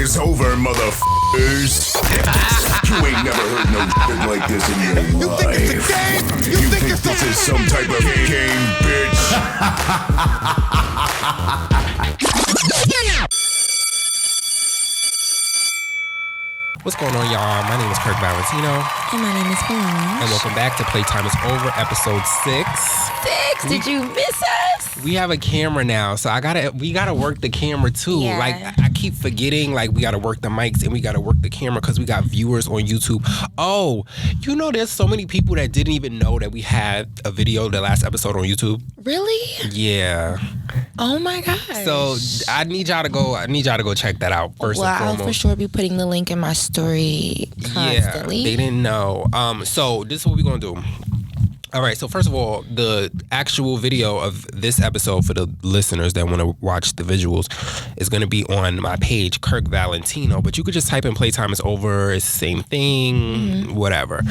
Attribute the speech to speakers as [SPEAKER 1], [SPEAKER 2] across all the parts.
[SPEAKER 1] is over, motherfuckers. You ain't never heard no shit like this in your life. You think it's a game? You think this is some type of game, bitch?
[SPEAKER 2] What's going on, y'all? My name is Kirk Valentino.
[SPEAKER 3] And my name is Moan.
[SPEAKER 2] And welcome back to Playtime is Over, episode 6.
[SPEAKER 3] Did you miss us?
[SPEAKER 2] We have a camera now, so we gotta work the camera too.
[SPEAKER 3] Yeah.
[SPEAKER 2] Like I keep forgetting, like we gotta work the mics and we gotta work the camera because we got viewers on YouTube. Oh, you know, there's so many people that didn't even know that we had a video, the last episode on YouTube.
[SPEAKER 3] Really?
[SPEAKER 2] Yeah.
[SPEAKER 3] Oh my gosh.
[SPEAKER 2] So I need y'all to go check that out first and foremost.
[SPEAKER 3] I'll for sure be putting the link in my story constantly.
[SPEAKER 2] Yeah, they didn't know. So this is what we're gonna do. All right, so first of all, the actual video of this episode for the listeners that want to watch the visuals is going to be on my page, Kirk Valentino, but you could just type in Playtime is Over, it's the same thing, whatever.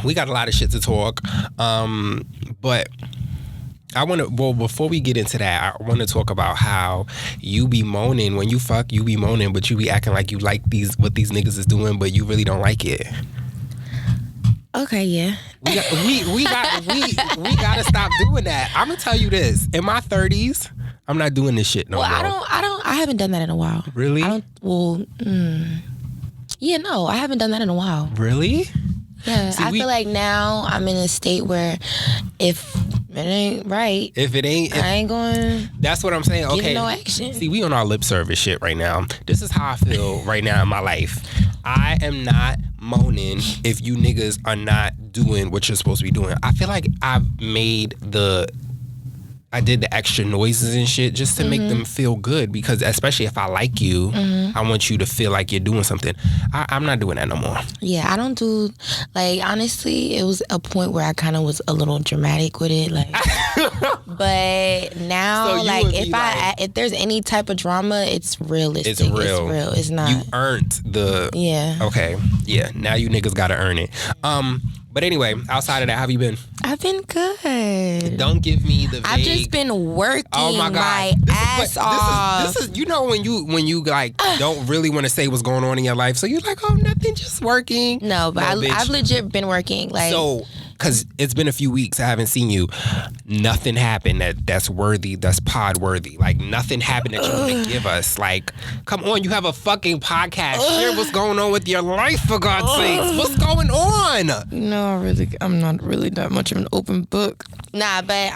[SPEAKER 2] We got a lot of shit to talk, but I want to, before we get into that, I want to talk about how you be moaning when you fuck, you be moaning, but you be acting like you like what these niggas is doing, but you really don't like it.
[SPEAKER 3] Okay, yeah.
[SPEAKER 2] We gotta stop doing that. I'm gonna tell you this. In my 30s, I'm not doing this shit no more.
[SPEAKER 3] I haven't done that in a while.
[SPEAKER 2] Really?
[SPEAKER 3] Yeah, no, I haven't done that in a while.
[SPEAKER 2] Really?
[SPEAKER 3] Yeah, I feel like now I'm in a state where if it ain't right, I ain't going.
[SPEAKER 2] That's what I'm saying. Okay,
[SPEAKER 3] no action.
[SPEAKER 2] See, we on our lip service shit right now. This is how I feel right now in my life. I am not moaning if you niggas are not doing what you're supposed to be doing. I feel like I did the extra noises and shit just to make them feel good, because especially if I like you, I want you to feel like you're doing something. I'm not doing that no more.
[SPEAKER 3] Yeah, I don't do, like, honestly, it was a point where I kind of was a little dramatic with it, like, but now, so like, if there's any type of drama, it's realistic.
[SPEAKER 2] It's real.
[SPEAKER 3] It's not.
[SPEAKER 2] You earned the.
[SPEAKER 3] Yeah.
[SPEAKER 2] Okay. Yeah. Now you niggas gotta earn it. But anyway, outside of that, how have you been?
[SPEAKER 3] I've been good.
[SPEAKER 2] Don't give me the vague.
[SPEAKER 3] I've just been working my ass off.
[SPEAKER 2] This is you know when you like don't really want to say what's going on in your life, so you're like, oh, nothing, just working.
[SPEAKER 3] No, but I've legit been working. Like,
[SPEAKER 2] so, because it's been a few weeks, I haven't seen you. Nothing happened that's worthy, that's pod worthy. Like, nothing happened that you want to give us. Like, come on, you have a fucking podcast. Share what's going on with your life, for God's sakes. What's going on?
[SPEAKER 3] No, I'm not really that much of an open book. Nah, but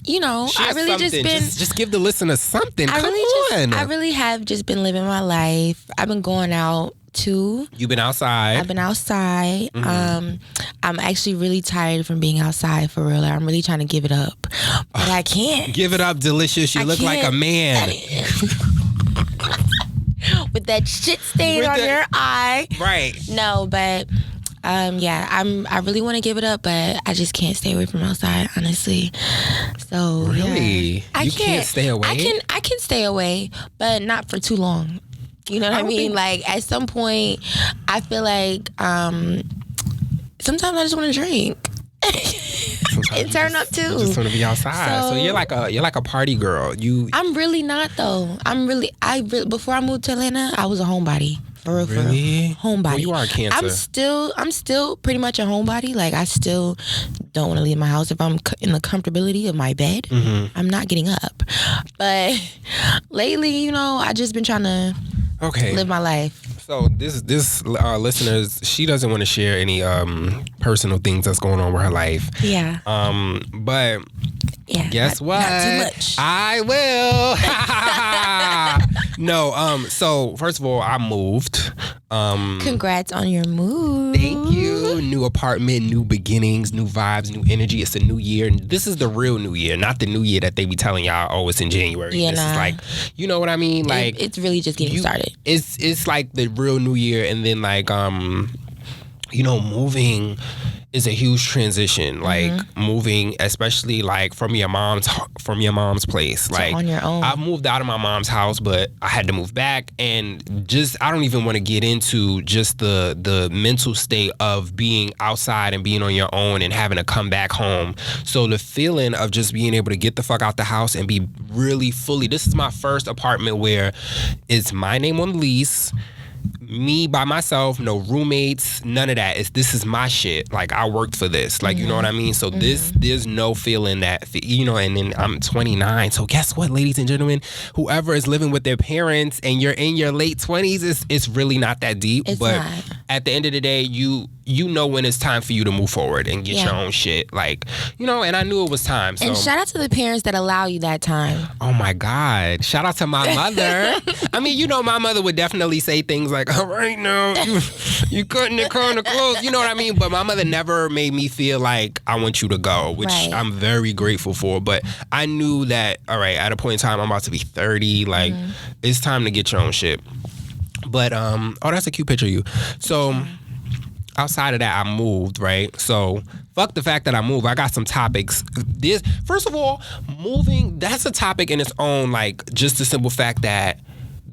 [SPEAKER 3] you know,
[SPEAKER 2] share
[SPEAKER 3] I really
[SPEAKER 2] something. Just give the listener something. Come on.
[SPEAKER 3] I really have just been living my life. I've been going out too.
[SPEAKER 2] You've been outside.
[SPEAKER 3] I've been outside. I'm actually really tired from being outside, for real. I'm really trying to give it up, but I can't.
[SPEAKER 2] Give it up, Delicious. You look like a man.
[SPEAKER 3] With that shit stain on your eye.
[SPEAKER 2] Right.
[SPEAKER 3] No, but yeah, I really want to give it up, but I just can't stay away from outside, honestly. So
[SPEAKER 2] really,
[SPEAKER 3] yeah.
[SPEAKER 2] You can't stay away.
[SPEAKER 3] I can stay away, but not for too long. You know what I mean? Like, at some point, I feel like sometimes I just want to drink. And turn up too.
[SPEAKER 2] You just want to be outside. So you're like a party girl.
[SPEAKER 3] I'm really not though. Before I moved to Atlanta, I was a homebody. For real. Homebody.
[SPEAKER 2] Well, you are a Cancer.
[SPEAKER 3] I'm still pretty much a homebody. Like, I still don't want to leave my house. If I'm in the comfortability of my bed, I'm not getting up. But lately, you know, I just been trying to live my life.
[SPEAKER 2] So this listeners, she doesn't want to share any personal things that's going on with her life.
[SPEAKER 3] Yeah.
[SPEAKER 2] But
[SPEAKER 3] yeah,
[SPEAKER 2] guess what?
[SPEAKER 3] Not too much.
[SPEAKER 2] I will. No. So first of all, I moved.
[SPEAKER 3] Congrats on your move.
[SPEAKER 2] Thank you. New apartment, new beginnings, new vibes, new energy. It's a new year. This is the real new year, not the new year that they be telling y'all, oh, it's in January.
[SPEAKER 3] Yeah,
[SPEAKER 2] this is like, you know what I mean? Like,
[SPEAKER 3] it's really just getting started.
[SPEAKER 2] It's like the real new year, and then like moving is a huge transition. Like moving, especially like from your mom's place. Like
[SPEAKER 3] on your own.
[SPEAKER 2] I moved out of my mom's house, but I had to move back, and just I don't even want to get into just the mental state of being outside and being on your own and having to come back home. So the feeling of just being able to get the fuck out the house and be really fully. This is my first apartment where it's my name on the lease. Me by myself, no roommates, none of that. This is my shit. Like I worked for this. Like you know what I mean? So there's no feeling that and then I'm 29. So guess what, ladies and gentlemen? Whoever is living with their parents and you're in your late 20s, it's really not that deep. But at the end of the day, you know when it's time for you to move forward and get your own shit. Like, and I knew it was time. So.
[SPEAKER 3] And shout out to the parents that allow you that time.
[SPEAKER 2] Oh my God. Shout out to my mother. I mean, my mother would definitely say things like, all right now, you cutting it kind of close. You know what I mean? But my mother never made me feel like I want you to go, which I'm very grateful for. But I knew that, all right, at a point in time, I'm about to be 30. Like, it's time to get your own shit. But, that's a cute picture of you. So... outside of that, I moved, right? So, fuck the fact that I moved. I got some topics. First of all, moving, that's a topic in its own, like, just the simple fact that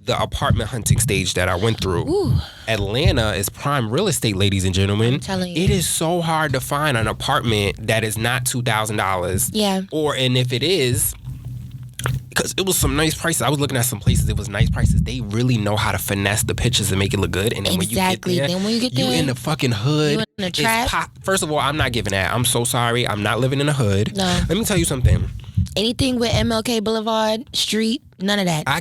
[SPEAKER 2] the apartment hunting stage that I went through. Ooh. Atlanta is prime real estate, ladies and gentlemen.
[SPEAKER 3] I'm telling you.
[SPEAKER 2] It is so hard to find an apartment that is not $2,000.
[SPEAKER 3] Yeah.
[SPEAKER 2] And if it is... because it was some nice prices. I was looking at some places. It was nice prices. They really know how to finesse the pictures and make it look good. And then when you get there, you in the fucking hood.
[SPEAKER 3] You in the trap.
[SPEAKER 2] First of all, I'm not giving that. I'm so sorry. I'm not living in the hood.
[SPEAKER 3] No.
[SPEAKER 2] Let me tell you something.
[SPEAKER 3] Anything with MLK Boulevard, Street, none of that.
[SPEAKER 2] I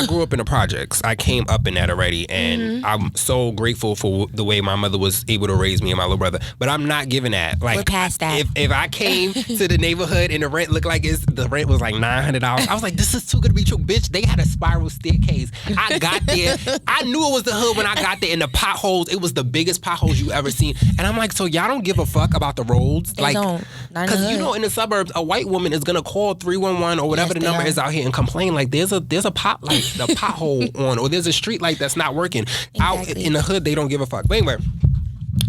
[SPEAKER 2] grew up in the projects. I came up in that already, and I'm so grateful for the way my mother was able to raise me and my little brother. But I'm not giving that. Like,
[SPEAKER 3] we're past that.
[SPEAKER 2] If I came to the neighborhood and the rent looked like the rent was like $900, I was like, this is too good to be true, bitch. They had a spiral staircase. I got there. I knew it was the hood when I got there, and the potholes. It was the biggest potholes you ever seen. And I'm like, so y'all don't give a fuck about the roads?
[SPEAKER 3] They don't.
[SPEAKER 2] Because in the suburbs, a white woman is gonna call 311 or whatever the number is out here and complain like there's a pothole on, or there's a street light that's not working. Exactly. Out in the hood, they don't give a fuck. But anyway,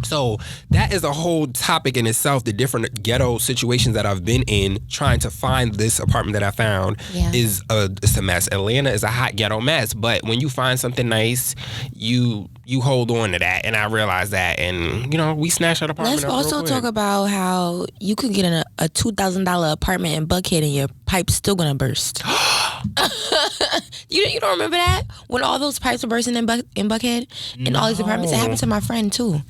[SPEAKER 2] so that is a whole topic in itself. The different ghetto situations that I've been in trying to find this apartment that I found it's a mess. Atlanta is a hot ghetto mess, but when you find something nice, you hold on to that, and I realized that, and we snatched that apartment.
[SPEAKER 3] Let's also talk about how you could get in a $2,000 apartment in Buckhead and your pipe's still gonna burst. You don't remember that? When all those pipes were bursting in Buckhead and all these apartments? It happened to my friend too.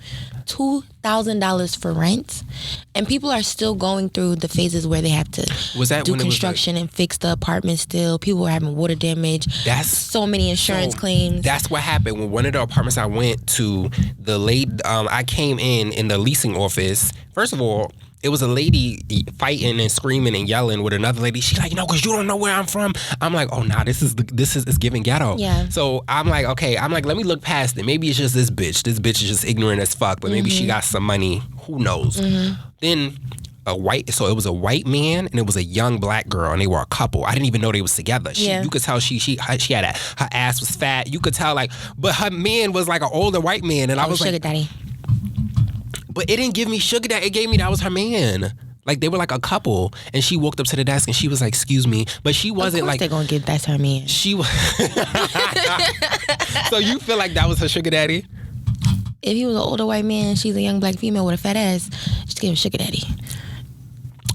[SPEAKER 3] $2,000 for rent, and people are still going through the phases where they have to do construction and fix the apartment. Still, people are having water damage. That's so many insurance claims.
[SPEAKER 2] That's what happened when one of the apartments I went to. I came in the leasing office. First of all, it was a lady fighting and screaming and yelling with another lady. She's like, because you don't know where I'm from. I'm like, oh, nah, this is giving ghetto.
[SPEAKER 3] Yeah.
[SPEAKER 2] So I'm like, okay. Let me look past it. Maybe it's just this bitch. This bitch is just ignorant as fuck, but maybe she got some money. Who knows? Then it was a white man and it was a young black girl, and they were a couple. I didn't even know they was together. You could tell she had her ass was fat. You could tell but her man was like an older white man, and I was
[SPEAKER 3] sugar
[SPEAKER 2] like,
[SPEAKER 3] daddy.
[SPEAKER 2] But it didn't give me sugar daddy. It gave me that was her man. Like, they were like a couple, and she walked up to the desk and she was like, excuse me, but she wasn't like.
[SPEAKER 3] They're gonna get that's her man.
[SPEAKER 2] She was. So you feel like that was her sugar daddy?
[SPEAKER 3] If he was an older white man, she's a young black female with a fat ass, just give him sugar daddy.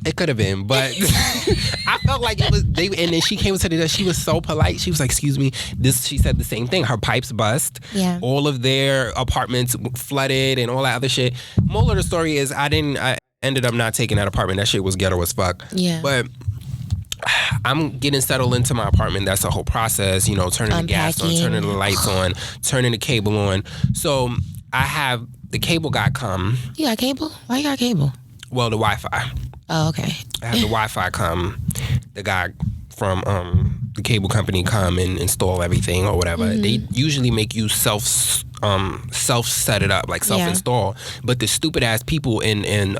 [SPEAKER 2] It could have been, but I felt like it was. And then she came to the desk. She was so polite. She was like, "Excuse me." She said the same thing. Her pipes bust.
[SPEAKER 3] Yeah.
[SPEAKER 2] All of their apartments flooded and all that other shit. Moral of the story is, I ended up not taking that apartment. That shit was ghetto as fuck.
[SPEAKER 3] Yeah.
[SPEAKER 2] But I'm getting settled into my apartment. That's a whole process. Turning the gas on, turning the lights on, turning the cable on. So I have the cable guy come.
[SPEAKER 3] You got cable? Why you got cable?
[SPEAKER 2] Well, the Wi-Fi.
[SPEAKER 3] Oh, okay.
[SPEAKER 2] I have the Wi-Fi come. The guy from the cable company come and install everything or whatever. They usually make you self set it up, like self-install. Yeah. But the stupid ass people in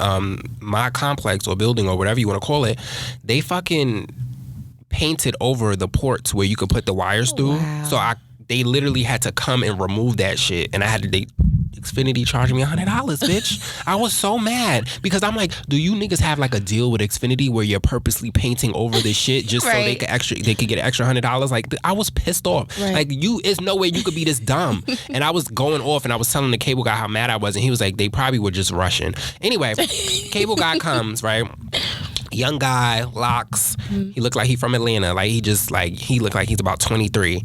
[SPEAKER 2] my complex or building or whatever you want to call it, they fucking painted over the ports where you could put the wires through. Wow. So they literally had to come and remove that shit, and I had to Xfinity charging me $100, bitch. I was so mad because I'm like, do you niggas have like a deal with Xfinity where you're purposely painting over the shit just so they could get an extra $100? Like, I was pissed off. Like, it's no way you could be this dumb. And I was going off and I was telling the cable guy how mad I was, and he was like, they probably were just rushing. Anyway, cable guy comes, right? Young guy, locks. He looked like he from Atlanta. Like, he looked like he's about 23.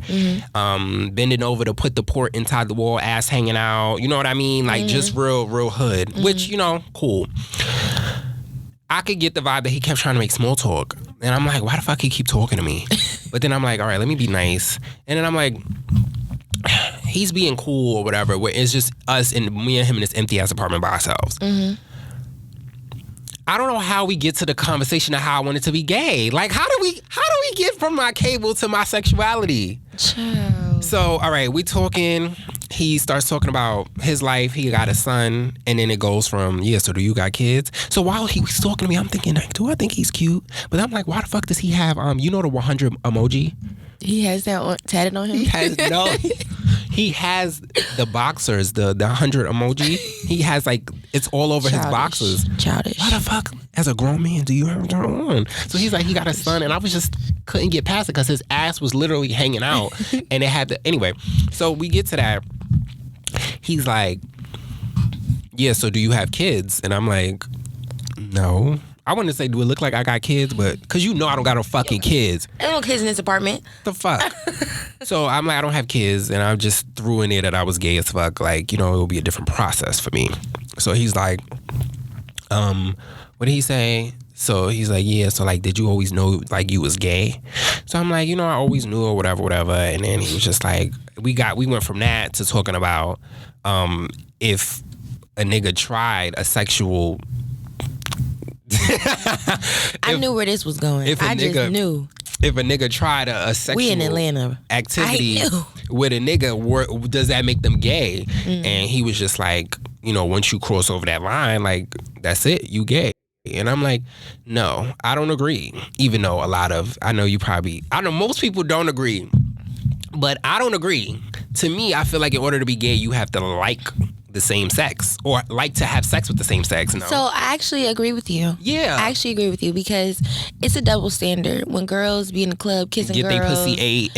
[SPEAKER 2] Bending over to put the port inside the wall, ass hanging out. You know what I mean? Like, just real hood. Which, you know, cool. I could get the vibe that he kept trying to make small talk. And I'm like, why the fuck he keep talking to me? But then I'm like, all right, let me be nice. And then I'm like, he's being cool or whatever. It's just us and me and him in this empty ass apartment by ourselves. I don't know how we get to the conversation of how I wanted to be gay. Like, how do we get from my cable to my sexuality?
[SPEAKER 3] Child.
[SPEAKER 2] So, all right, we talking. He starts talking about his life. He got a son, and then it goes from, so do you got kids? So while he was talking to me, I'm thinking, do I think he's cute? But I'm like, why the fuck does he have you know the 100 emoji?
[SPEAKER 3] He has that tatted on him?
[SPEAKER 2] He has he has the boxers, the 100 emoji. He has like, it's all over his boxers.
[SPEAKER 3] Childish.
[SPEAKER 2] Why the fuck, as a grown man, do you have that on? So he's like, he got a son, and I was just couldn't get past it because his ass was literally hanging out, and it had to. Anyway, so we get to that. He's like, so do you have kids? And I'm like, no. I want to say, do it look like I got kids? But, because you know I don't got no fucking kids.
[SPEAKER 3] I don't have kids in this apartment.
[SPEAKER 2] The fuck? So I'm like, I don't have kids. And I just threw in there that I was gay as fuck. Like, you know, it will be a different process for me. So he's like, what did he say? So he's like, so like, did you always know like you was gay? So I'm like, you know, I always knew or whatever. And then he was just like, we went from that to talking about if a nigga tried a sexual...
[SPEAKER 3] I knew where this was going. I just knew.
[SPEAKER 2] If a nigga tried a sexual
[SPEAKER 3] we in Atlanta.
[SPEAKER 2] activity with a nigga, does that make them gay? And he was just like, you know, once you cross over that line, like, that's it, you gay. And I'm like, no, I don't agree. Even though I know most people don't agree, but I don't agree. To me, I feel like in order to be gay, you have to like the same sex or like to have sex with the same sex. No.
[SPEAKER 3] So I actually agree with you.
[SPEAKER 2] Yeah.
[SPEAKER 3] I actually agree with you because it's a double standard. When girls be in the club kissing girls.
[SPEAKER 2] Get their pussy ate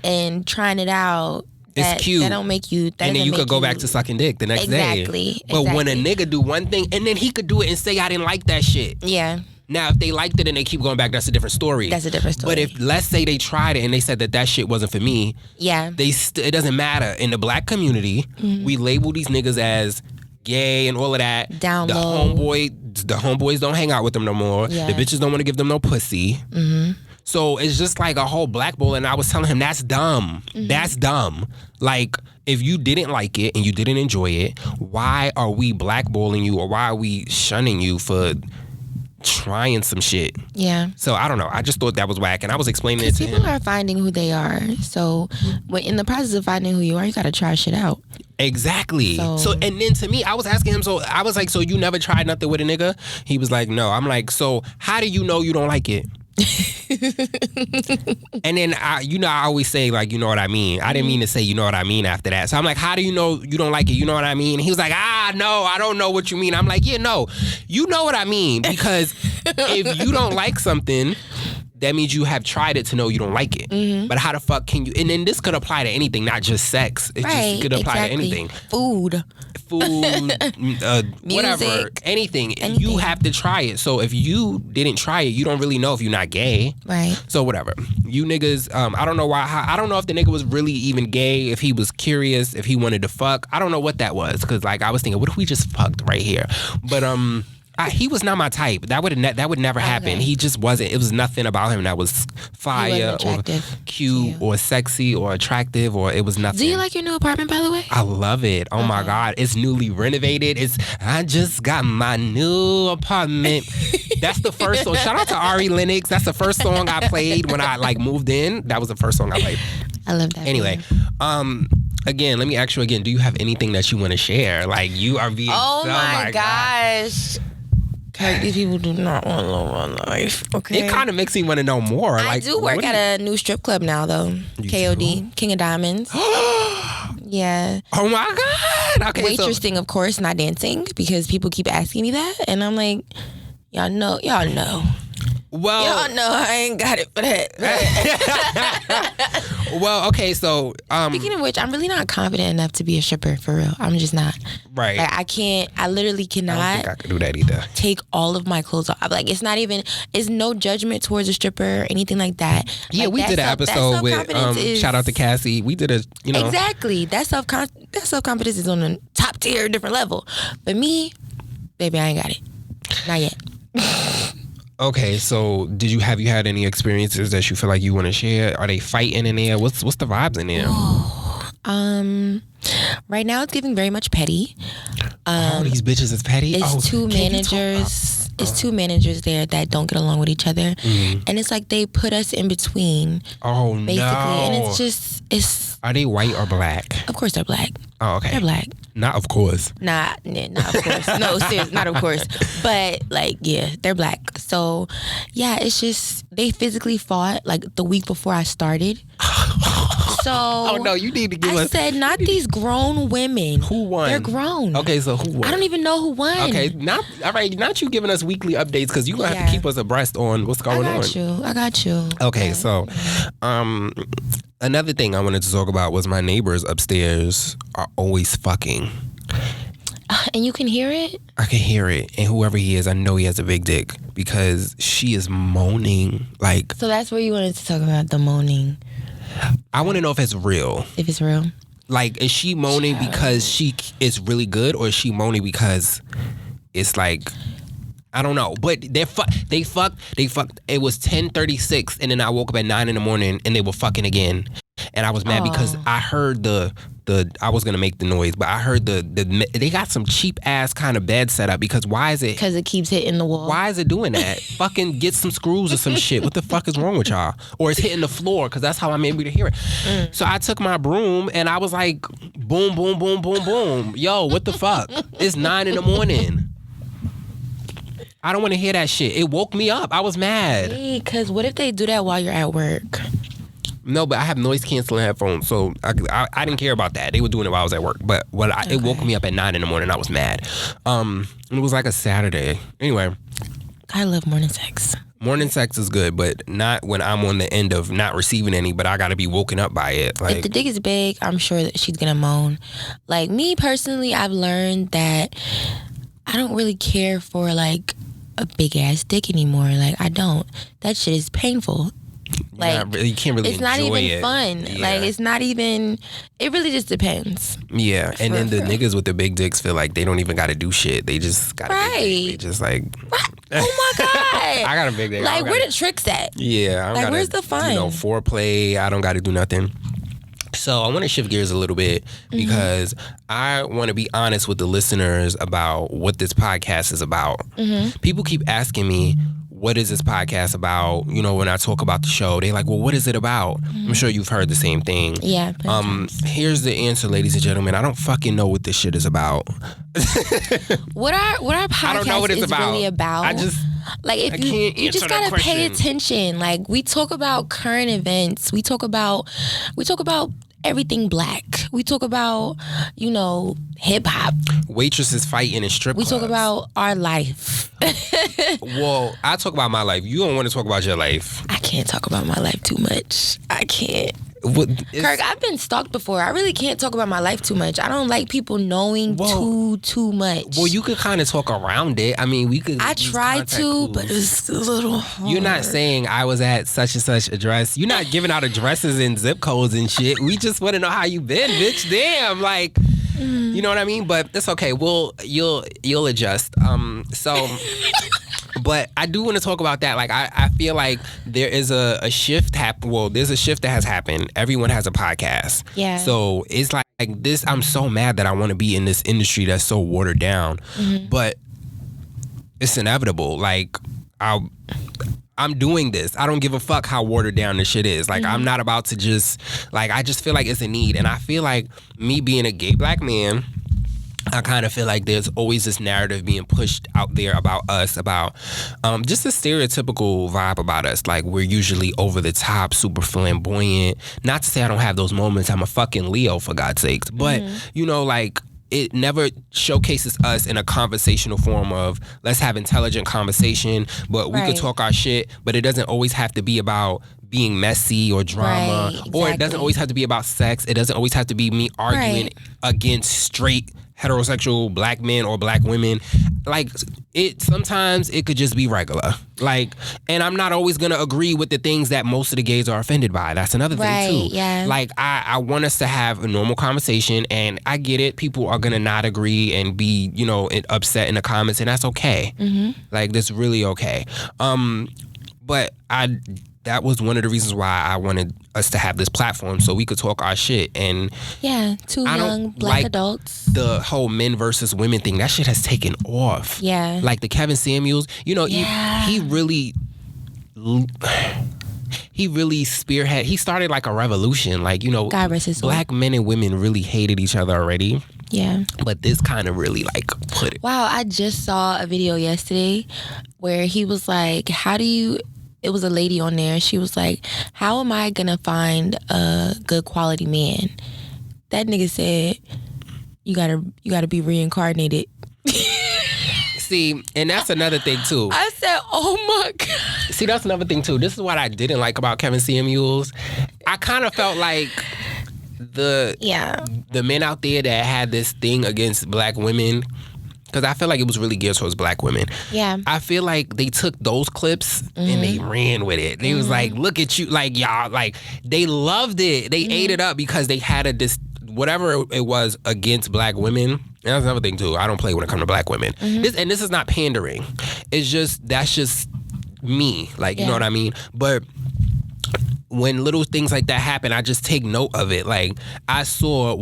[SPEAKER 3] and trying it out.
[SPEAKER 2] It's cute.
[SPEAKER 3] That don't make you...
[SPEAKER 2] and then you could go back to sucking dick the next day.
[SPEAKER 3] Exactly.
[SPEAKER 2] But when a nigga do one thing and then he could do it and say, I didn't like that shit.
[SPEAKER 3] Yeah.
[SPEAKER 2] Now, if they liked it and they keep going back, that's a different story.
[SPEAKER 3] That's a different story.
[SPEAKER 2] But if, let's say they tried it and they said that shit wasn't for me.
[SPEAKER 3] Yeah.
[SPEAKER 2] It doesn't matter. In the black community, we label these niggas as gay and all of that.
[SPEAKER 3] Down low.
[SPEAKER 2] The homeboys don't hang out with them no more.
[SPEAKER 3] Yeah.
[SPEAKER 2] The bitches don't want to give them no pussy. So it's just like a whole blackball. And I was telling him, that's dumb. That's dumb. Like, if you didn't like it and you didn't enjoy it, why are we blackballing you or why are we shunning you for trying some shit?
[SPEAKER 3] Yeah.
[SPEAKER 2] So I don't know. I just thought that was whack, and I was explaining it to him.
[SPEAKER 3] People are finding who they are. So when in the process of finding who you are, you got to try shit out.
[SPEAKER 2] Exactly. So and then to me, I was asking him. So I was like, so you never tried nothing with a nigga? He was like, no. I'm like, so how do you know you don't like it? And then I always say, like, you know what I mean. I didn't mean to say you know what I mean after that. So I'm like, how do you know you don't like it? You know what I mean? And he was like, no, I don't know what you mean. I'm like, yeah, no, you know what I mean, because if you don't like something, that means you have tried it to know you don't like it. But how the fuck can you? And then this could apply to anything, not just sex. It just could apply to anything. Food, whatever, anything. You have to try it. So if you didn't try it, you don't really know if you're not gay.
[SPEAKER 3] Right.
[SPEAKER 2] So whatever. You niggas, I don't know why. I don't know if the nigga was really even gay, if he was curious, if he wanted to fuck. I don't know what that was. Because like I was thinking, what if we just fucked right here? But he was not my type. That would never happen. He just wasn't. It was nothing about him that was fire or cute or sexy or attractive, or it was nothing.
[SPEAKER 3] Do you like your new apartment, by the way?
[SPEAKER 2] I love it. Oh my God. It's newly renovated. I just got my new apartment. That's the first song. Shout out to Ari Lennox. That's the first song I played when I like moved in. That was the first song I played.
[SPEAKER 3] I love that.
[SPEAKER 2] Anyway, again, let me ask you again. Do you have anything that you want to share? Like, you are being
[SPEAKER 3] oh my gosh. Like, these people do not want to know my life. Okay.
[SPEAKER 2] It kind of makes me want to know more.
[SPEAKER 3] I do work at a new strip club now, though. KOD, King of Diamonds. Yeah.
[SPEAKER 2] Oh my God. Okay.
[SPEAKER 3] Waitressing, of course, not dancing, because people keep asking me that, and I'm like, y'all know.
[SPEAKER 2] Well,
[SPEAKER 3] Y'all know I ain't got it for that.
[SPEAKER 2] well, okay, so
[SPEAKER 3] Speaking of which, I'm really not confident enough to be a stripper, for real. I'm just not.
[SPEAKER 2] right.
[SPEAKER 3] Like, I literally
[SPEAKER 2] I
[SPEAKER 3] cannot
[SPEAKER 2] don't think I could do that either.
[SPEAKER 3] take all of my clothes off. Like, it's no judgment towards a stripper or anything like that.
[SPEAKER 2] Yeah,
[SPEAKER 3] like,
[SPEAKER 2] we did an episode with shout out to Cassie. We did
[SPEAKER 3] Exactly. That self-confidence is on a top tier, different level. But me, baby, I ain't got it. Not yet.
[SPEAKER 2] Okay, so have you had any experiences that you feel like you want to share? Are they fighting in there? What's the vibes in there?
[SPEAKER 3] Right now it's giving very much petty.
[SPEAKER 2] These bitches is petty.
[SPEAKER 3] It's two managers. It's two managers there that don't get along with each other, and it's like they put us in between.
[SPEAKER 2] Oh
[SPEAKER 3] basically,
[SPEAKER 2] no!
[SPEAKER 3] And it's.
[SPEAKER 2] Are they white or black?
[SPEAKER 3] Of course they're black.
[SPEAKER 2] Oh, okay.
[SPEAKER 3] They're black.
[SPEAKER 2] Not of course.
[SPEAKER 3] Not of course. No, seriously, not of course. But like, yeah, they're black. So, yeah, it's just they physically fought like the week before I started. So,
[SPEAKER 2] oh no, you need to give us.
[SPEAKER 3] I said not these grown women.
[SPEAKER 2] Who won?
[SPEAKER 3] They're grown.
[SPEAKER 2] Okay, so who won?
[SPEAKER 3] I don't even know who won.
[SPEAKER 2] Okay, not you giving us weekly updates because you're gonna have to keep us abreast on what's going on.
[SPEAKER 3] I got you.
[SPEAKER 2] Okay, so another thing I wanted to talk about was my neighbors upstairs are always fucking.
[SPEAKER 3] And you can hear it?
[SPEAKER 2] I can hear it. And whoever he is, I know he has a big dick because she is moaning like.
[SPEAKER 3] So that's where you wanted to talk about, the moaning.
[SPEAKER 2] I want to know if it's real.
[SPEAKER 3] If it's real.
[SPEAKER 2] Like, is she moaning because she is really good, or is she moaning because it's like, I don't know. But they fucked. It was 10:36, and then I woke up at 9 a.m. and they were fucking again. And I was mad because I heard I was gonna make the noise, but I heard they got some cheap ass kind of bed set up because why is it?
[SPEAKER 3] Because it keeps hitting the wall.
[SPEAKER 2] Why is it doing that? Fucking get some screws or some shit. What the fuck is wrong with y'all? Or it's hitting the floor because that's how I'm able to hear it. So I took my broom and I was like, boom, boom, boom, boom, boom. Yo, what the fuck? It's 9 a.m. I don't want to hear that shit. It woke me up. I was mad.
[SPEAKER 3] Because what if they do that while you're at work?
[SPEAKER 2] No, but I have noise canceling headphones, so I didn't care about that. They were doing it while I was at work, but it woke me up at 9 a.m. I was mad. It was like a Saturday. Anyway,
[SPEAKER 3] I love morning sex.
[SPEAKER 2] Morning sex is good, but not when I'm on the end of not receiving any, but I got to be woken up by it. Like,
[SPEAKER 3] if the dick is big, I'm sure that she's gonna moan. Like, me personally, I've learned that I don't really care for like a big ass dick anymore. Like, I don't. That shit is painful. Like,
[SPEAKER 2] you can't really
[SPEAKER 3] it's not
[SPEAKER 2] enjoy
[SPEAKER 3] even
[SPEAKER 2] it.
[SPEAKER 3] fun.
[SPEAKER 2] Yeah.
[SPEAKER 3] Like, it's not even, it really just depends.
[SPEAKER 2] Yeah, and then the niggas with the big dicks feel like they don't even got to do shit. They just got
[SPEAKER 3] Right.
[SPEAKER 2] They just like,
[SPEAKER 3] Oh my God.
[SPEAKER 2] I got a big dick.
[SPEAKER 3] Like, where the tricks at?
[SPEAKER 2] Yeah, I don't
[SPEAKER 3] Like,
[SPEAKER 2] gotta,
[SPEAKER 3] where's the fun?
[SPEAKER 2] Foreplay. I don't got to do nothing. So I want to shift gears a little bit because I want to be honest with the listeners about what this podcast is about. People keep asking me, what is this podcast about? You know, when I talk about the show, they like, well, what is it about? I'm sure you've heard the same thing.
[SPEAKER 3] Yeah.
[SPEAKER 2] Here's the answer, ladies and gentlemen. I don't fucking know what this shit is about.
[SPEAKER 3] What our podcast
[SPEAKER 2] I don't know what it's
[SPEAKER 3] is really about.
[SPEAKER 2] I just
[SPEAKER 3] like, if
[SPEAKER 2] I
[SPEAKER 3] you
[SPEAKER 2] can't
[SPEAKER 3] you just
[SPEAKER 2] answer that
[SPEAKER 3] gotta pay
[SPEAKER 2] question.
[SPEAKER 3] attention. Like, we talk about current events. We talk about everything black. We talk about, you know, hip hop.
[SPEAKER 2] waitresses fighting in strip
[SPEAKER 3] We
[SPEAKER 2] clubs.
[SPEAKER 3] talk about our life.
[SPEAKER 2] Well, I talk about my life. You don't want to talk about your life.
[SPEAKER 3] I can't talk about my life too much. I can't.
[SPEAKER 2] Kirk,
[SPEAKER 3] I've been stalked before. I really can't talk about my life too much. I don't like people knowing too much.
[SPEAKER 2] Well, you could kind of talk around it. I mean, we could.
[SPEAKER 3] I
[SPEAKER 2] use
[SPEAKER 3] try
[SPEAKER 2] contact
[SPEAKER 3] to,
[SPEAKER 2] clues.
[SPEAKER 3] but it's a little hard.
[SPEAKER 2] You're not saying I was at such and such address. You're not giving out addresses and zip codes and shit. We just want to know how you been, bitch. Damn, like, you know what I mean? But it's okay. You'll adjust. But I do want to talk about that. Like, I feel like there is a shift there's a shift that has happened. Everyone has a podcast.
[SPEAKER 3] Yeah.
[SPEAKER 2] So it's like this. I'm so mad that I want to be in this industry that's so watered down, but it's inevitable. Like, I'm doing this. I don't give a fuck how watered down this shit is. Like, I'm not about to just, like, I just feel like it's a need. And I feel like me being a gay black man I kind of feel like there's always this narrative being pushed out there about us, about just a stereotypical vibe about us. Like, we're usually over the top, super flamboyant. Not to say I don't have those moments. I'm a fucking Leo, for God's sakes. But, you know, like, it never showcases us in a conversational form of, let's have intelligent conversation, but we could talk our shit, but it doesn't always have to be about being messy or drama, or it doesn't always have to be about sex. It doesn't always have to be me arguing against straight heterosexual black men or black women. Like, sometimes it could just be regular. Like, and I'm not always gonna agree with the things that most of the gays are offended by. That's another thing too.
[SPEAKER 3] Yeah.
[SPEAKER 2] Like, I want us to have a normal conversation, and I get it. People are gonna not agree and be, you know, upset in the comments, and that's okay. Like, that's really okay. But that was one of the reasons why I wanted us to have this platform, so we could talk our shit. And
[SPEAKER 3] two young black adults.
[SPEAKER 2] The whole men versus women thing, that shit has taken off. Yeah. Like the Kevin Samuels, you know, he really spearhead. He started like a revolution. Like, you know, black men and women really hated each other already. Yeah. But this kind of really like put it.
[SPEAKER 3] Wow, I just saw a video yesterday where he was like, it was a lady on there. She was like, how am I gonna find a good quality man? That nigga said, you gotta be reincarnated.
[SPEAKER 2] See, and that's another thing too.
[SPEAKER 3] I said, oh my God.
[SPEAKER 2] See, that's another thing too. This is what I didn't like about Kevin Samuels. I kind of felt like the men out there that had this thing against black women, because I feel like it was really geared towards black women. Yeah. I feel like they took those clips and they ran with it. They was like, look at you, like, y'all, like, they loved it. They ate it up because they had whatever it was against black women. And that's another thing too. I don't play when it comes to black women. This is not pandering. that's just me. Like, you know what I mean? But when little things like that happen, I just take note of it. Like, I saw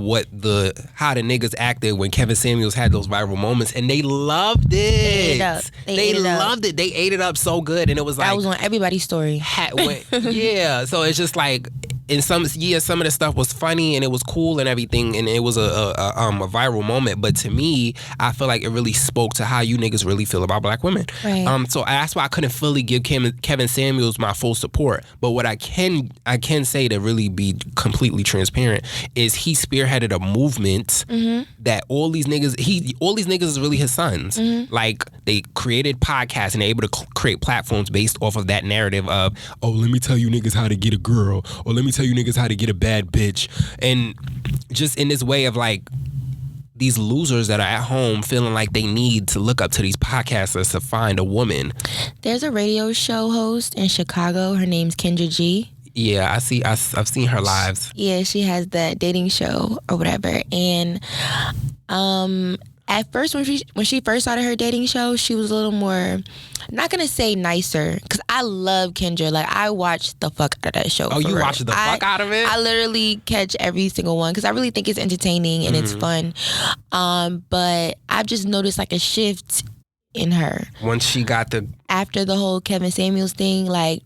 [SPEAKER 2] how the niggas acted when Kevin Samuels had those viral moments, and they loved it. They loved it. They ate it up so good, and it was like,
[SPEAKER 3] that was on everybody's story.
[SPEAKER 2] Yeah. So it's just like, in some of the stuff was funny and it was cool and everything, and it was a viral moment. But to me, I feel like it really spoke to how you niggas really feel about black women. Right. So that's why I couldn't fully give Kevin Samuels my full support. But what I can say, to really be completely transparent, is he spearheaded a movement that all these niggas is really his sons. Like, they created podcasts and they're able to create platforms based off of that narrative of, oh, let me tell you niggas how to get a girl, or let me tell you niggas how to get a bad bitch. And just in this way of like, these losers that are at home feeling like they need to look up to these podcasters to find a woman.
[SPEAKER 3] There's a radio show host in Chicago. Her name's Kendra G.
[SPEAKER 2] Yeah, I've seen her lives.
[SPEAKER 3] Yeah, she has that dating show or whatever. And at first, when she first started her dating show, she was a little more, I'm not gonna say nicer, because I love Kendra. Like, I watched the fuck out of that show.
[SPEAKER 2] Oh, you watched the fuck out of it?
[SPEAKER 3] I literally catch every single one because I really think it's entertaining and it's fun. But I've just noticed like a shift in her
[SPEAKER 2] once she got
[SPEAKER 3] after the whole Kevin Samuels thing. Like,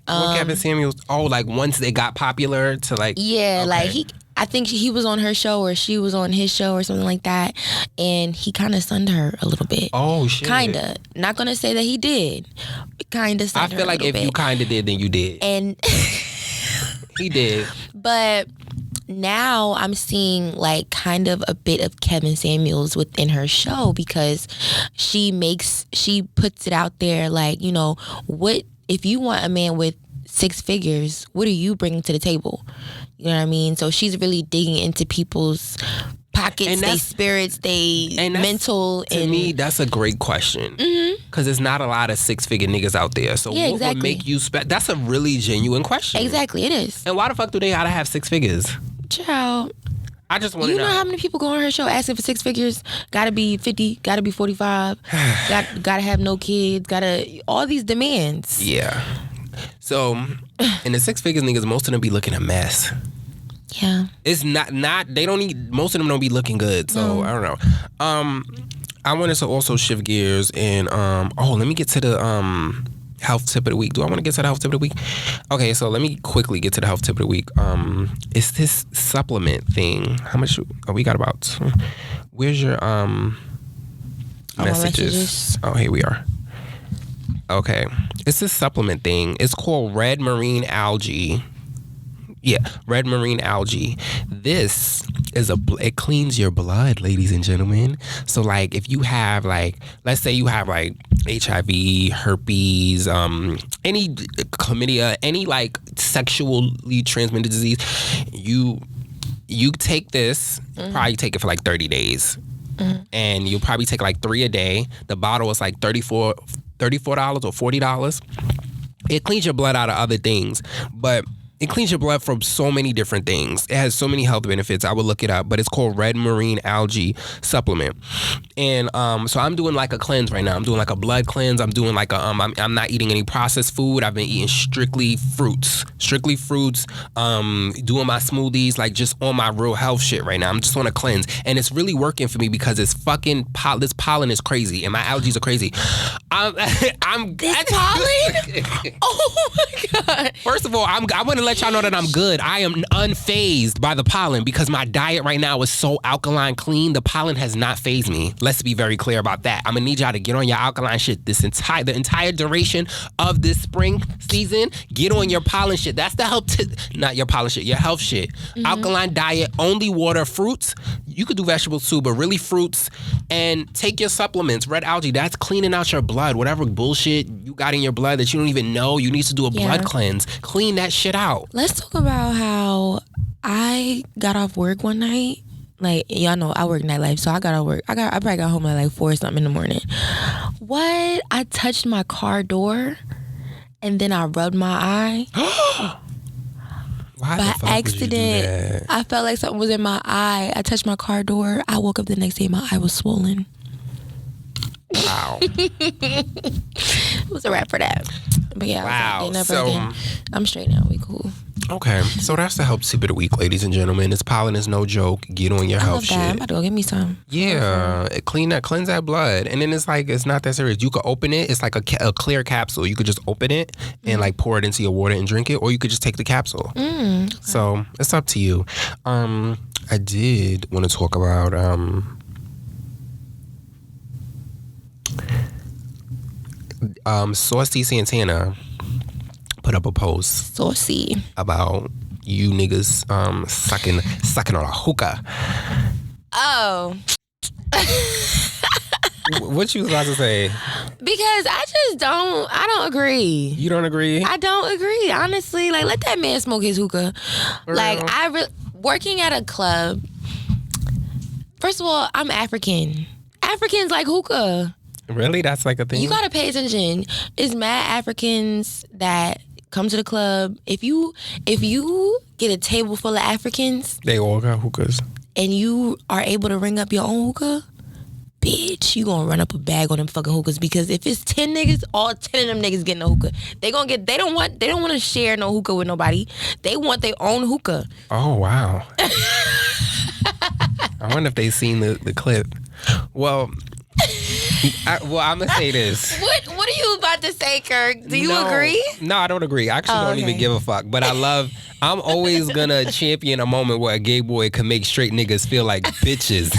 [SPEAKER 2] Kevin Samuels? Oh, like once they got popular to like,
[SPEAKER 3] like I think he was on her show or she was on his show or something like that, and he kind of sunned her a little bit.
[SPEAKER 2] Oh shit!
[SPEAKER 3] Kinda. Not gonna say that he did. Kinda sunned her.
[SPEAKER 2] I feel like if you kinda did, then you did. And he did.
[SPEAKER 3] But now I'm seeing like kind of a bit of Kevin Samuels within her show, because she puts it out there like, you know, what if you want a man with 6 figures, what are you bringing to the table? You know what I mean? So she's really digging into people's pockets, their spirits, their mental.
[SPEAKER 2] To me, that's a great question. Because there's not a lot of 6-figure niggas out there. So what would make you that's a really genuine question.
[SPEAKER 3] Exactly, it is.
[SPEAKER 2] And why the fuck do they gotta have 6 figures?
[SPEAKER 3] Child.
[SPEAKER 2] I just want to know.
[SPEAKER 3] You know how many people go on her show asking for 6 figures? Gotta be 50, gotta be 45, gotta have no kids, all these demands.
[SPEAKER 2] Yeah. So, in the 6 figures niggas, most of them be looking a mess.
[SPEAKER 3] Yeah.
[SPEAKER 2] It's not most of them don't be looking good. So, I don't know. I wanted to also shift gears and, let me get to the, health tip of the week. Do I want to get to the health tip of the week? Okay, so let me quickly get to the health tip of the week. It's this supplement thing. How much? We got about Where's your messages? Oh, here we are. Okay. It's this supplement thing. It's called red marine algae. Yeah, red marine algae. This is it cleans your blood, ladies and gentlemen. So like if you have like, let's say you have like HIV, herpes, any chlamydia, any like sexually transmitted disease, you take this, probably take it for like 30 days. And you'll probably take like 3 a day. The bottle is like $34 or $40. It cleans your blood out of other things, but it cleans your blood from so many different things. It has so many health benefits. I would look it up, but it's called red marine algae supplement. And so I'm doing like a cleanse right now. I'm doing like a blood cleanse. I'm doing like a I'm not eating any processed food. I've been eating strictly fruits. Doing my smoothies, like just on my real health shit right now. I'm just on a cleanse, and it's really working for me because it's fucking this pollen is crazy, and my allergies are crazy.
[SPEAKER 3] This pollen? Oh my god!
[SPEAKER 2] First of all, I want to let y'all know that I'm good. I am unfazed by the pollen because my diet right now is so alkaline clean. The pollen has not fazed me. Let's be very clear about that. I'm gonna need y'all to get on your alkaline shit the entire duration of this spring season. Get on your pollen shit. That's the help not your pollen shit, your health shit. Alkaline diet, only water, fruits. You could do vegetables too, but really fruits. And take your supplements. Red algae, that's cleaning out your blood. Whatever bullshit you got in your blood that you don't even know, you need to do a blood cleanse. Clean that shit out.
[SPEAKER 3] Let's talk about how I got off work one night. Like, y'all know I work nightlife, so I got off work. I probably got home at like 4 or something in the morning. What? I touched my car door and then I rubbed my eye.
[SPEAKER 2] Why
[SPEAKER 3] by
[SPEAKER 2] the fuck
[SPEAKER 3] accident.
[SPEAKER 2] would you do that?
[SPEAKER 3] I felt like something was in my eye. I touched my car door. I woke up the next day, my eye was swollen.
[SPEAKER 2] Wow.
[SPEAKER 3] It was a wrap for that. But yeah,
[SPEAKER 2] wow.
[SPEAKER 3] Never again. I'm straight now. We cool.
[SPEAKER 2] Okay, so that's the health tip of the week, ladies and gentlemen. This pollen is no joke. Get on your health shit.
[SPEAKER 3] I'm about to go get me some.
[SPEAKER 2] Yeah, cleanse that blood, and then it's like it's not that serious. You could open it. It's like a clear capsule. You could just open it and like pour it into your water and drink it, or you could just take the capsule. Okay. So it's up to you. I did want to talk about Saucy Santana put up a post about you niggas sucking on a hookah.
[SPEAKER 3] Oh.
[SPEAKER 2] What you was about to say?
[SPEAKER 3] Because I don't agree.
[SPEAKER 2] You don't agree?
[SPEAKER 3] I don't agree, honestly. Like, let that man smoke his hookah.
[SPEAKER 2] For
[SPEAKER 3] like,
[SPEAKER 2] real?
[SPEAKER 3] Working at a club, first of all, I'm African. Africans like hookah.
[SPEAKER 2] Really? That's like a thing?
[SPEAKER 3] You gotta pay attention. It's mad Africans that come to the club. If you get a table full of Africans,
[SPEAKER 2] they all got hookahs,
[SPEAKER 3] and you are able to ring up your own hookah, bitch, you gonna run up a bag on them fucking hookahs. Because if it's 10 niggas, all 10 of them niggas getting a hookah. They don't want to share no hookah with nobody. They want their own hookah.
[SPEAKER 2] Oh wow. I wonder if they seen the clip. Well, I'm gonna say this.
[SPEAKER 3] What are you about to say, Kirk? Do you agree?
[SPEAKER 2] No, I don't agree. I actually don't even give a fuck. But I'm always gonna champion a moment where a gay boy can make straight niggas feel like bitches.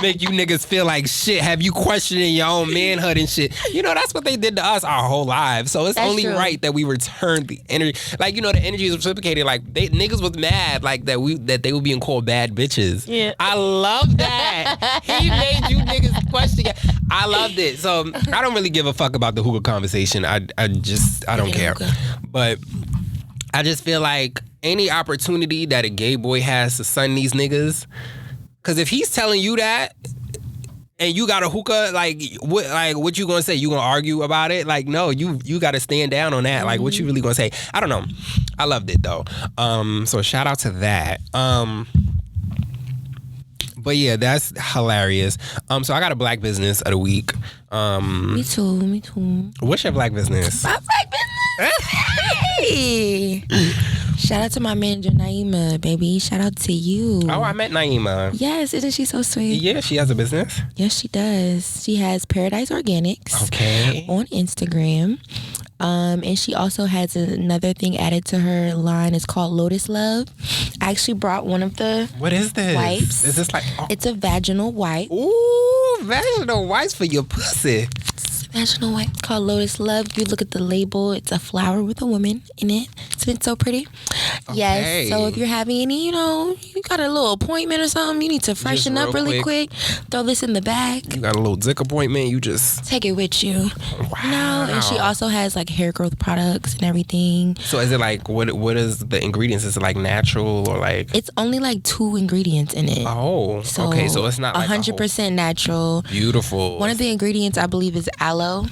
[SPEAKER 2] Make you niggas feel like shit, have you questioning your own manhood and shit. You know, that's what they did to us our whole lives. So it's only right that we return the energy. Like, you know, the energy is reciprocated. Like, niggas was mad like that they were being called bad bitches. Yeah. I love that. He made you niggas question it. I loved it. So I don't really give a fuck about the hookah conversation. I don't care. But I just feel like any opportunity that a gay boy has to sun these niggas, because if he's telling you that and you got a hookah, what you gonna say? You gonna argue about it? Like, no, you got to stand down on that. Mm-hmm. Like, what you really gonna say? I don't know. I loved it though. So shout out to that. But yeah, that's hilarious. So I got a black business of the week.
[SPEAKER 3] Me too.
[SPEAKER 2] What's your black business?
[SPEAKER 3] My black business. Hey. Shout out to my manager Naima, baby. Shout out to you.
[SPEAKER 2] Oh, I met Naima.
[SPEAKER 3] Yes, isn't she so sweet?
[SPEAKER 2] Yeah, she has a business.
[SPEAKER 3] Yes, she does. She has Paradise Organics.
[SPEAKER 2] Okay.
[SPEAKER 3] On Instagram. And she also has another thing added to her line. It's called Lotus Love. I actually brought one of the
[SPEAKER 2] What is this?
[SPEAKER 3] wipes.
[SPEAKER 2] Is this like... Oh.
[SPEAKER 3] It's a vaginal wipe.
[SPEAKER 2] Ooh, vaginal wipes for your pussy.
[SPEAKER 3] Vaginal wipe called Lotus Love. If you look at the label, it's a flower with a woman in it. It's so pretty.
[SPEAKER 2] Okay.
[SPEAKER 3] Yes. So if you're having any, you got a little appointment or something, you need to freshen up really quick. Throw this in the bag.
[SPEAKER 2] You got a little dick appointment. You just
[SPEAKER 3] take it with you.
[SPEAKER 2] Wow.
[SPEAKER 3] And she also has like hair growth products and everything.
[SPEAKER 2] So is it like what is the ingredients? Is it like natural or like?
[SPEAKER 3] It's only like 2 ingredients in it.
[SPEAKER 2] Oh, so, okay. So it's not like
[SPEAKER 3] 100% natural.
[SPEAKER 2] Beautiful.
[SPEAKER 3] One of the ingredients I believe is aloe.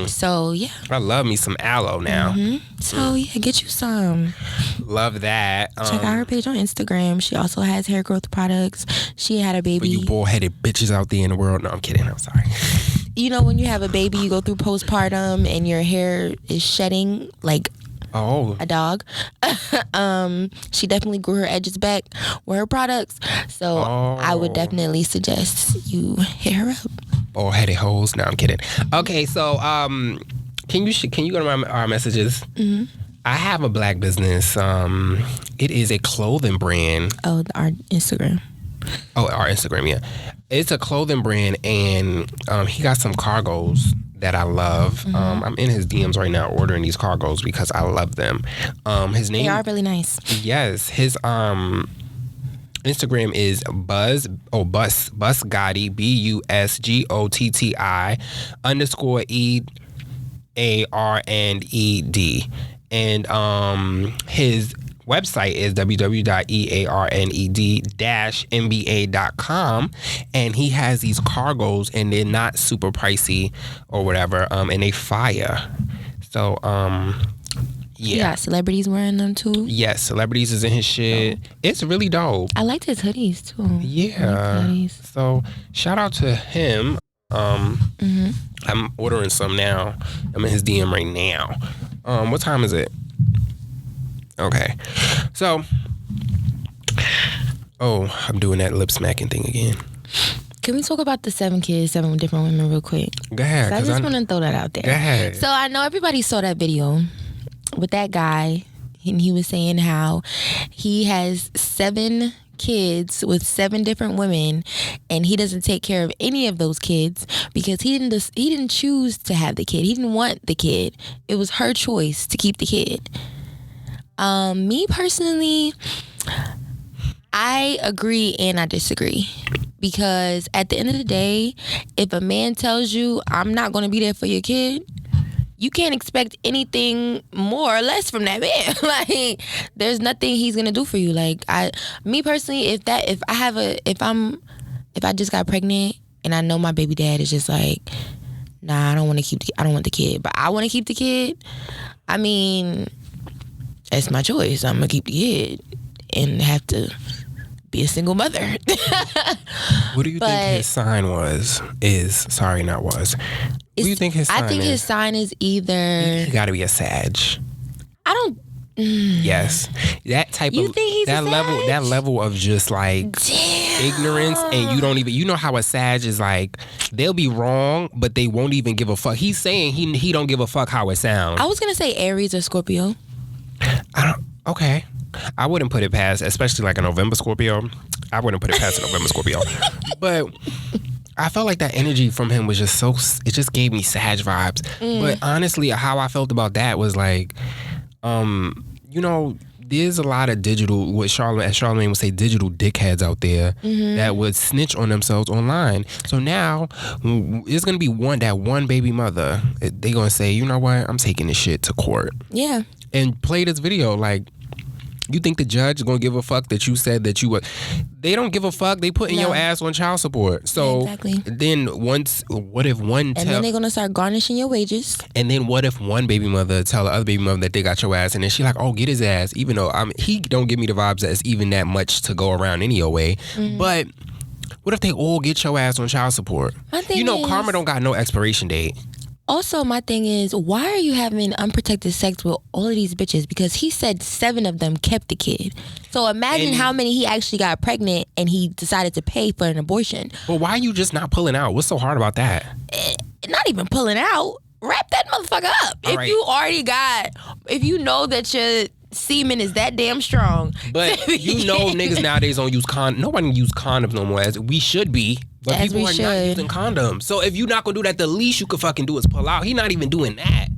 [SPEAKER 3] So yeah,
[SPEAKER 2] I love me some aloe now.
[SPEAKER 3] So yeah, get you some.
[SPEAKER 2] Love that.
[SPEAKER 3] Check out her page on Instagram. She also has hair growth products. She had a baby.
[SPEAKER 2] For you bald-headed bitches out there in the world. No, I'm kidding. I'm sorry.
[SPEAKER 3] When you have a baby, you go through postpartum and your hair is shedding like a dog. She definitely grew her edges back with her products. So I would definitely suggest you hit her up.
[SPEAKER 2] Bald-headed hoes. No, I'm kidding. Okay, so can you go to our messages? I have a black business. It is a clothing brand.
[SPEAKER 3] Oh, our Instagram.
[SPEAKER 2] Oh, our Instagram, yeah. It's a clothing brand, and he got some cargos that I love. I'm in his DMs right now ordering these cargos because I love them. His name...
[SPEAKER 3] They are really nice.
[SPEAKER 2] Yes. His Instagram is Bus Gotti, BUSGOTTI_EARNED. And his website is www.earned-mba.com, and he has these cargos, and they're not super pricey or whatever, and they fire. So yeah,
[SPEAKER 3] celebrities wearing them too.
[SPEAKER 2] Yes, celebrities is in his shit. It's really dope.
[SPEAKER 3] I liked his hoodies too.
[SPEAKER 2] Yeah. So shout out to him. I'm ordering some now. I'm in his DM right now. What time is it? Okay. So I'm doing that lip smacking thing again.
[SPEAKER 3] Can we talk about the 7 kids, 7 different women real quick?
[SPEAKER 2] Go ahead.
[SPEAKER 3] I just want to throw that out there.
[SPEAKER 2] Go ahead.
[SPEAKER 3] So I know everybody saw that video with that guy, and he was saying how he has 7 kids with 7 different women, and he doesn't take care of any of those kids because he didn't choose to have the kid. He didn't want the kid. It was her choice to keep the kid. Me personally, I agree and I disagree, because at the end of the day, if a man tells you I'm not going to be there for your kid, you can't expect anything more or less from that man. Like, there's nothing he's gonna do for you. Like, me personally, if I just got pregnant and I know my baby dad is just like, nah, I don't want the kid, but I want to keep the kid. I mean, that's my choice. I'm gonna keep the kid and have to be a single mother.
[SPEAKER 2] What do you think his sign was? What do you think his sign is?
[SPEAKER 3] I think his sign is either...
[SPEAKER 2] He gotta be a Sag.
[SPEAKER 3] I don't...
[SPEAKER 2] Yes. That type
[SPEAKER 3] you
[SPEAKER 2] of...
[SPEAKER 3] think he's
[SPEAKER 2] that
[SPEAKER 3] a
[SPEAKER 2] level,
[SPEAKER 3] Sag?
[SPEAKER 2] that level of just like...
[SPEAKER 3] Damn.
[SPEAKER 2] Ignorance, and you don't even... You know how a Sag is like... They'll be wrong, but they won't even give a fuck. He's saying he don't give a fuck how it sounds.
[SPEAKER 3] I was gonna say Aries or Scorpio.
[SPEAKER 2] Okay. I wouldn't put it past, especially like a November Scorpio. I wouldn't put it past a November Scorpio. But I felt like that energy from him was just it just gave me Sag vibes. But honestly, how I felt about that was like, there's a lot of digital, as Charlamagne would say, digital dickheads out there that would snitch on themselves online. So now it's going to be one baby mother. They're going to say, you know what? I'm taking this shit to court.
[SPEAKER 3] Yeah.
[SPEAKER 2] And play this video. Like, you think the judge is going to give a fuck that you said that you were... They don't give a fuck. They putting your ass on child support. So
[SPEAKER 3] exactly.
[SPEAKER 2] Then what if one...
[SPEAKER 3] And then they're going to start garnishing your wages.
[SPEAKER 2] And then what if one baby mother tell the other baby mother that they got your ass, and then she like, oh, get his ass. Even though he don't give me the vibes that it's even that much to go around anyway. But what if they all get your ass on child support? Karma don't got no expiration date.
[SPEAKER 3] Also, my thing is, why are you having unprotected sex with all of these bitches? Because he said 7 of them kept the kid. So imagine how many he actually got pregnant and he decided to pay for an abortion.
[SPEAKER 2] Well, why are you just not pulling out? What's so hard about that?
[SPEAKER 3] Not even pulling out. wrap that motherfucker up.
[SPEAKER 2] All
[SPEAKER 3] if
[SPEAKER 2] right.
[SPEAKER 3] you already got, if you know that your semen is that damn strong.
[SPEAKER 2] But you know niggas nowadays don't use nobody use condoms no more, as we should be. But
[SPEAKER 3] As
[SPEAKER 2] people
[SPEAKER 3] we
[SPEAKER 2] are
[SPEAKER 3] should.
[SPEAKER 2] not using condoms. So if you're not gonna do that, the least you could fucking do is pull out. He not even doing that.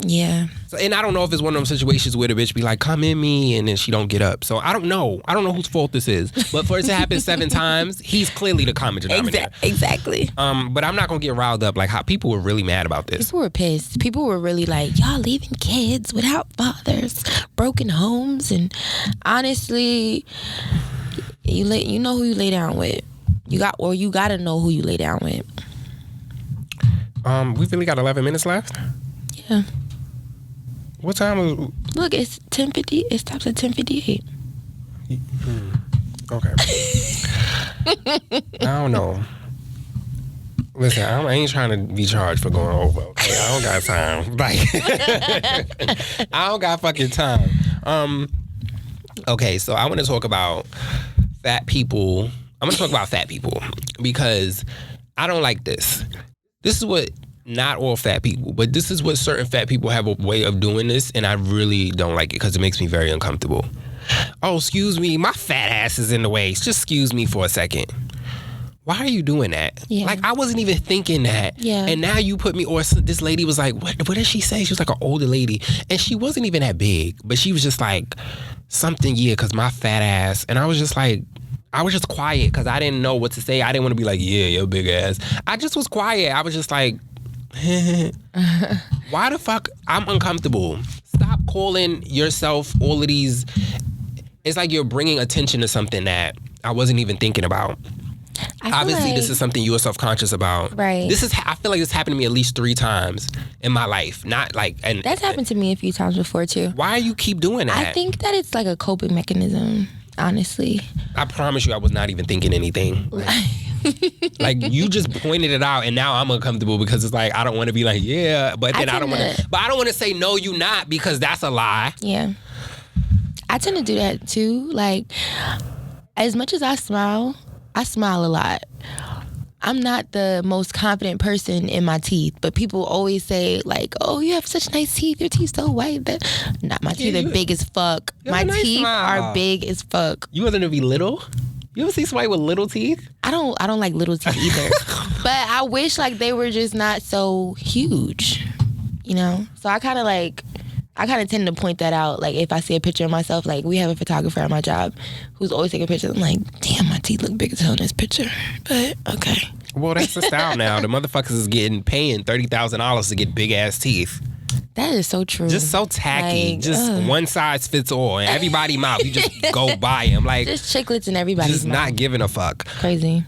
[SPEAKER 3] Yeah.
[SPEAKER 2] So, and I don't know if it's one of those situations where the bitch be like, come in me, and then she don't get up. So I don't know. I don't know whose fault this is. But for it to happen 7 times, he's clearly the common denominator.
[SPEAKER 3] Exactly.
[SPEAKER 2] But I'm not gonna get riled up. Like, how people were really mad about this.
[SPEAKER 3] People were pissed. People were really like, y'all leaving kids without fathers, broken homes, and honestly, you know who you lay down with. You gotta know who you lay down with.
[SPEAKER 2] We really got 11 minutes left.
[SPEAKER 3] Yeah.
[SPEAKER 2] What time is?
[SPEAKER 3] Look, it's 10:50. It stops at 10:58.
[SPEAKER 2] Okay. I don't know. Listen, I ain't trying to be charged for going over. Okay, I don't got time. Like, I don't got fucking time. Okay, so I want to talk about fat people. I'm going to talk about fat people because I don't like this. This is what, not all fat people, but this is what certain fat people have a way of doing this, and I really don't like it because it makes me very uncomfortable. Oh, excuse me, my fat ass is in the way. Just excuse me for a second. Why are you doing that?
[SPEAKER 3] Yeah.
[SPEAKER 2] Like, I wasn't even thinking that.
[SPEAKER 3] Yeah.
[SPEAKER 2] And now you put me, or this lady was like, what did she say? She was like an older lady. And she wasn't even that big, but she was just like, something, because my fat ass. And I was just like, I was just quiet because I didn't know what to say. I didn't want to be like, yeah, your big ass. I just was quiet. I was just like, why the fuck? I'm uncomfortable. Stop calling yourself all of these. It's like you're bringing attention to something that I wasn't even thinking about. Obviously, this is something you are self-conscious about.
[SPEAKER 3] Right.
[SPEAKER 2] I feel like this happened to me at least 3 times in my life. Not like, and
[SPEAKER 3] That's happened to me a few times before too.
[SPEAKER 2] why you keep doing that?
[SPEAKER 3] I think that it's like a coping mechanism, honestly.
[SPEAKER 2] I promise you, I was not even thinking anything. Like, you just pointed it out, and now I'm uncomfortable because it's like I don't want to be like, yeah, but then I don't want to. But I don't want to say no, you not, because that's a lie.
[SPEAKER 3] Yeah. I tend to do that too. Like, as much as I smile a lot. I'm not the most confident person in my teeth, but people always say like, "Oh, you have such nice teeth. Your teeth so white." That not my teeth are big as fuck. My teeth are big as fuck.
[SPEAKER 2] You want them to be little? You ever see somebody with little teeth?
[SPEAKER 3] I don't like little teeth either. But I wish like they were just not so huge. You know? So I kind of tend to point that out. Like if I see a picture of myself, like we have a photographer at my job who's always taking pictures. I'm like, damn, my teeth look big as hell in this picture. But okay.
[SPEAKER 2] Well, that's the style now. The motherfuckers is paying $30,000 to get big ass teeth.
[SPEAKER 3] That is so true.
[SPEAKER 2] Just so tacky.
[SPEAKER 3] Like,
[SPEAKER 2] just one size fits all. And everybody mouth, you just go buy them. Like,
[SPEAKER 3] just chiclets in everybody's
[SPEAKER 2] just
[SPEAKER 3] mouth.
[SPEAKER 2] not giving a fuck.
[SPEAKER 3] Crazy.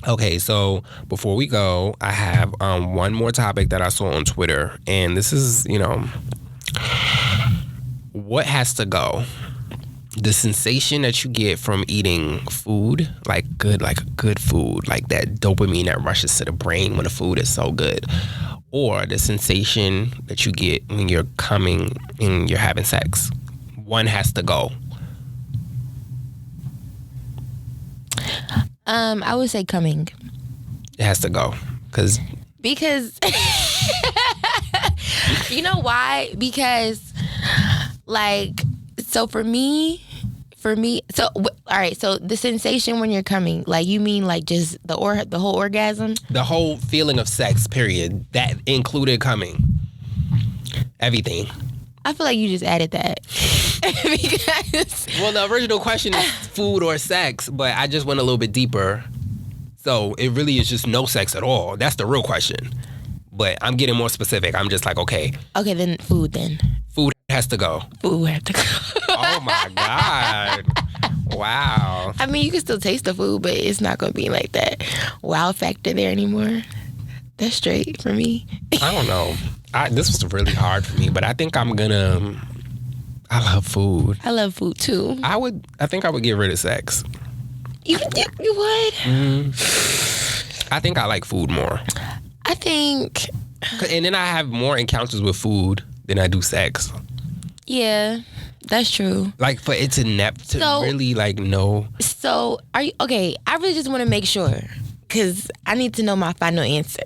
[SPEAKER 2] Okay, so before we go, I have one more topic that I saw on Twitter. And this is, what has to go? The sensation that you get from eating food, like good food, like that dopamine that rushes to the brain when the food is so good, or the sensation that you get when you're coming and you're having sex. One has to go.
[SPEAKER 3] I would say coming.
[SPEAKER 2] It has to go. Because
[SPEAKER 3] you know why? Because like, so for me, so all right, so the sensation when you're coming, like you mean like just the whole orgasm?
[SPEAKER 2] The whole feeling of sex, period. That included coming. Everything.
[SPEAKER 3] I feel like you just added that. Because
[SPEAKER 2] well, the original question is food or sex, but I just went a little bit deeper. So it really is just no sex at all. That's the real question. But I'm getting more specific. I'm just like, okay.
[SPEAKER 3] Okay, then food then.
[SPEAKER 2] Food has to go.
[SPEAKER 3] Food has to go.
[SPEAKER 2] Oh my God. Wow.
[SPEAKER 3] I mean, you can still taste the food, but it's not going to be like that wow factor there anymore. That's straight for me.
[SPEAKER 2] I don't know. This was really hard for me, but I think I love food.
[SPEAKER 3] I love food too.
[SPEAKER 2] I think I would get rid of sex.
[SPEAKER 3] You would?
[SPEAKER 2] I think I like food more.
[SPEAKER 3] I think.
[SPEAKER 2] And then I have more encounters with food than I do sex.
[SPEAKER 3] Yeah, that's true.
[SPEAKER 2] Like for it to really like know.
[SPEAKER 3] So are you okay? I really just want to make sure because I need to know my final answer.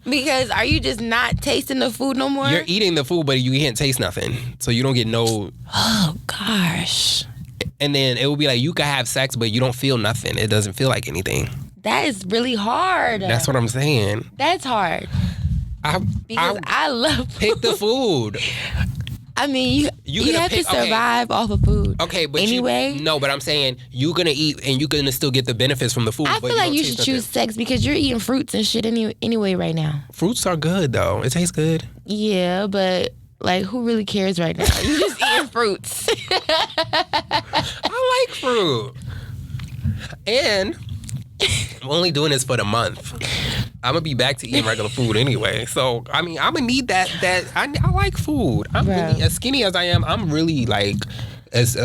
[SPEAKER 3] Because are you just not tasting the food no more?
[SPEAKER 2] You're eating the food, but you can't taste nothing. So you don't get no...
[SPEAKER 3] Oh, gosh.
[SPEAKER 2] And then it will be like, you can have sex, but you don't feel nothing. It doesn't feel like anything.
[SPEAKER 3] That is really hard.
[SPEAKER 2] That's what I'm saying.
[SPEAKER 3] That's hard. Because I love food.
[SPEAKER 2] Pick the food.
[SPEAKER 3] I mean, you have to survive off of food.
[SPEAKER 2] Okay, but
[SPEAKER 3] anyway.
[SPEAKER 2] But I'm saying you're gonna eat and you're gonna still get the benefits from the food.
[SPEAKER 3] I feel like you should choose sex because you're eating fruits and shit anyway right now.
[SPEAKER 2] Fruits are good though. It tastes good.
[SPEAKER 3] Yeah, but like, who really cares right now? You just eating fruits.
[SPEAKER 2] I like fruit, and I'm only doing this for the month. I'm gonna be back to eating regular food anyway. So I mean, I'm gonna need that. I like food. I'm really, as skinny as I am. I'm really like, as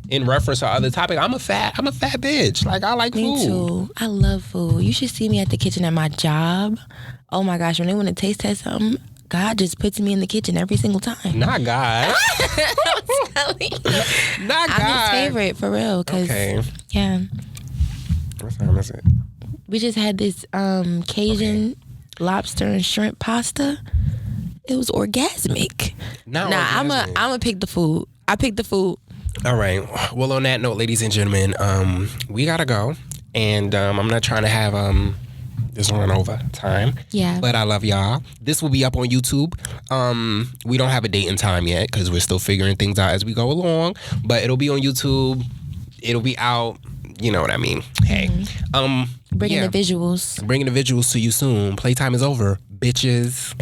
[SPEAKER 2] in reference to other topic, I'm a fat bitch. Like I like food.
[SPEAKER 3] Me too. I love food. You should see me at the kitchen at my job. Oh my gosh, when they want to taste test something, God just puts me in the kitchen every single time.
[SPEAKER 2] Not God.
[SPEAKER 3] I'm telling you.
[SPEAKER 2] Not God.
[SPEAKER 3] I'm his favorite for real.
[SPEAKER 2] Okay.
[SPEAKER 3] Yeah.
[SPEAKER 2] What time is it?
[SPEAKER 3] We just had this Cajun lobster and shrimp pasta. It was orgasmic. I'm gonna pick the food. I picked the food.
[SPEAKER 2] All right. Well, on that note, ladies and gentlemen, we gotta go, and I'm not trying to have this run over time.
[SPEAKER 3] Yeah.
[SPEAKER 2] But I love y'all. This will be up on YouTube. We don't have a date and time yet because we're still figuring things out as we go along. But it'll be on YouTube. It'll be out. You know what I mean? Hey.
[SPEAKER 3] Bringing the visuals.
[SPEAKER 2] Bringing the visuals to you soon. Playtime is over, bitches.